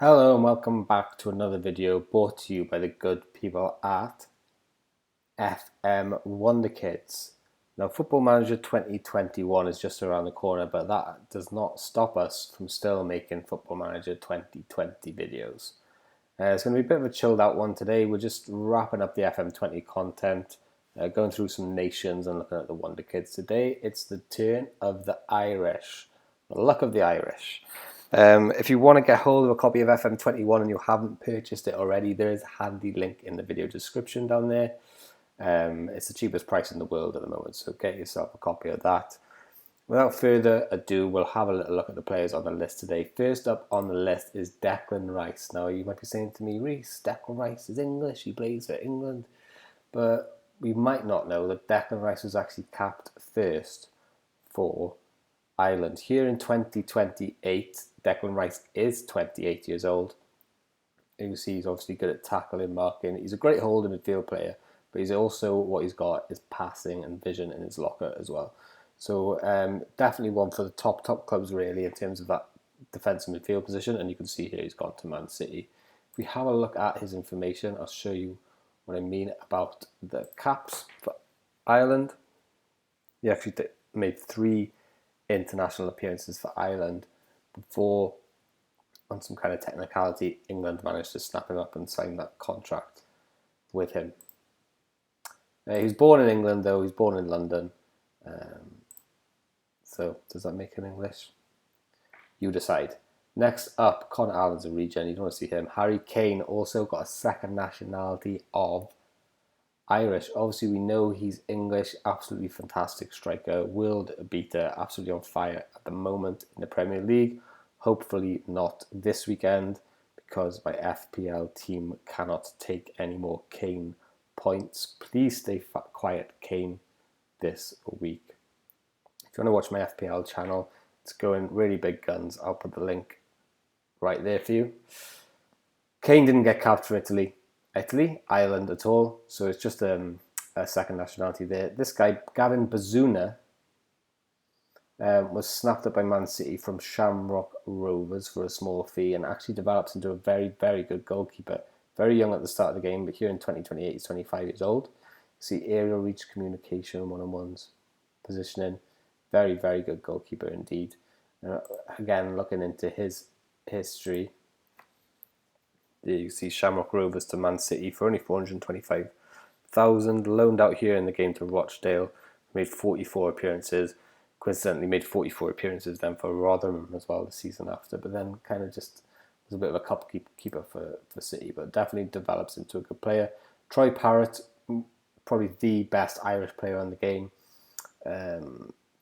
Hello and welcome back to another video brought to you by the good people at FM Wonderkids. Now, Football Manager 2021 is just around the corner, but that does not stop us from still making Football Manager 2020 videos. It's going to be a bit of a chilled out one today. We're just wrapping up the FM20 content, going through some nations and looking at the Wonderkids. Today, it's the turn of the Irish. The luck of the Irish. If you want to get hold of a copy of FM21 and you haven't purchased it already, there is a handy link in the video description down there. It's the cheapest price in the world at the moment, so get yourself a copy of that. Without further ado, we'll have a little look at the players on the list today. First up on the list is Declan Rice. Now, you might be saying to me, Reece, Declan Rice is English, he plays for England. But we might not know that Declan Rice was actually capped first for Ireland. Here in 2028, Declan Rice is 28 years old. You see he's obviously good at tackling, marking. He's a great holding midfield player, but he's also, what he's got is passing and vision in his locker as well. So definitely one for the top clubs really in terms of that defensive midfield position. And you can see here he's gone to Man City. If we have a look at his information, I'll show you what I mean about the caps for Ireland. He actually made 3 international appearances for Ireland before, on some kind of technicality, England managed to snap him up and sign that contract with him. He was born in England, though. He's born in London. So does that make him English? You decide. Next up, Connor Allen's a regen. You don't want to see him. Harry Kane also got a second nationality of Irish. Obviously, we know he's English. Absolutely fantastic striker. World beater. Absolutely on fire at the moment in the Premier League. Hopefully not this weekend, because my FPL team cannot take any more Kane points. Please stay quiet, Kane, this week. If you want to watch my FPL channel, it's going really big guns. I'll put the link right there for you. Kane didn't get capped for Ireland at all, so it's just a second nationality there. This guy, Gavin Bazunu, was snapped up by Man City from Shamrock Rovers for a small fee and actually develops into a very, very good goalkeeper. Very young at the start of the game, but here in 2028, he's 25 years old. You see aerial reach, communication, one-on-ones, positioning. Very, very good goalkeeper indeed. Again, looking into his history, you see Shamrock Rovers to Man City for only 425,000. Loaned out here in the game to Rochdale, made 44 appearances. Coincidentally, made 44 appearances then for Rotherham as well the season after. But then kind of just was a bit of a cup keeper for City, but definitely develops into a good player. Troy Parrott, probably the best Irish player on the game.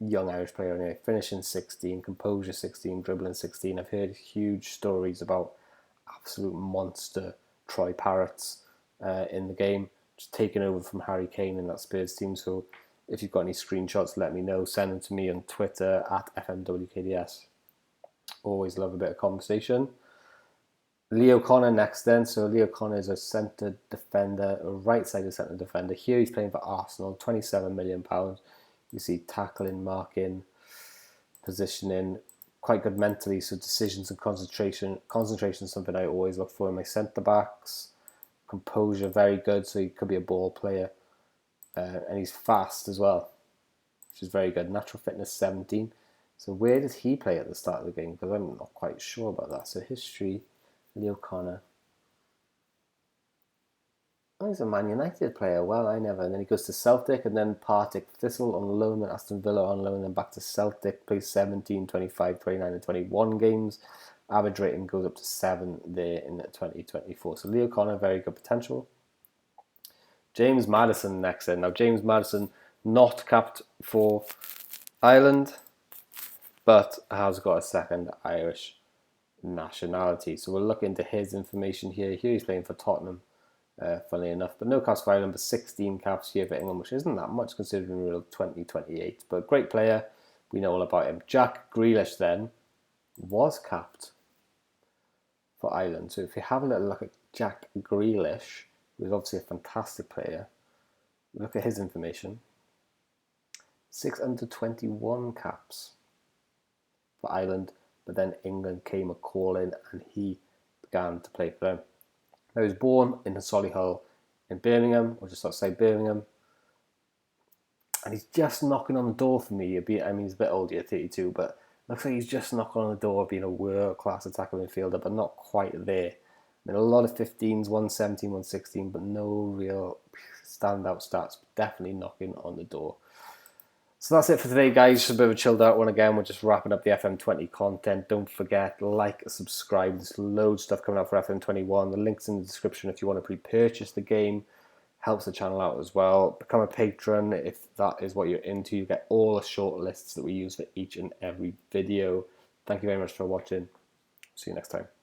Young Irish player anyway, finishing 16, composure 16, dribbling 16. I've heard huge stories about absolute monster Troy Parrott's in the game, just taking over from Harry Kane in that Spurs team. So if you've got any screenshots, let me know. Send them to me on Twitter at FMWKDS. Always love a bit of conversation. Leo Connor next then. So Leo Connor is a centre defender, a right-sided centre defender. Here he's playing for Arsenal, £27 million. You see tackling, marking, positioning, quite good mentally. So decisions and concentration is something I always look for in my centre backs. Composure, very good. So he could be a ball player, and he's fast as well, which is very good. Natural fitness 17. So where does he play at the start of the game? Because I'm not quite sure about that. So history, Leo Connor. Oh, he's a Man United player. Well, I never. And then he goes to Celtic and then Partick Thistle on loan, then Aston Villa on loan, then back to Celtic. Plays 17, 25, 29 and 21 games. Average rating goes up to 7 there in 2024. So Leo Connor, very good potential. James Maddison next then. Now, James Maddison not capped for Ireland, but has got a second Irish nationality. So we'll look into his information here. Here he's playing for Tottenham. Funnily enough, but no caps for Ireland, but 16 caps here for England, which isn't that much considering real 2028. But great player, we know all about him. Jack Grealish then was capped for Ireland. So if you have a little look at Jack Grealish, who's obviously a fantastic player, look at his information. 6 under 21 caps for Ireland, but then England came a call in and he began to play for them. Now, he was born in Solihull in Birmingham, or just outside Birmingham. And he's just knocking on the door for me. I mean, he's a bit older, 32, but looks like he's just knocking on the door of being a world-class attacking midfielder, but not quite there. I mean, a lot of 15s, 117, 116, but no real standout stats. Definitely knocking on the door. So that's it for today, guys. Just a bit of a chilled out one again. We're just wrapping up the FM20 content. Don't forget, like, subscribe. There's loads of stuff coming out for FM21. The link's in the description if you want to pre-purchase the game. Helps the channel out as well. Become a patron if that is what you're into. You get all the short lists that we use for each and every video. Thank you very much for watching. See you next time.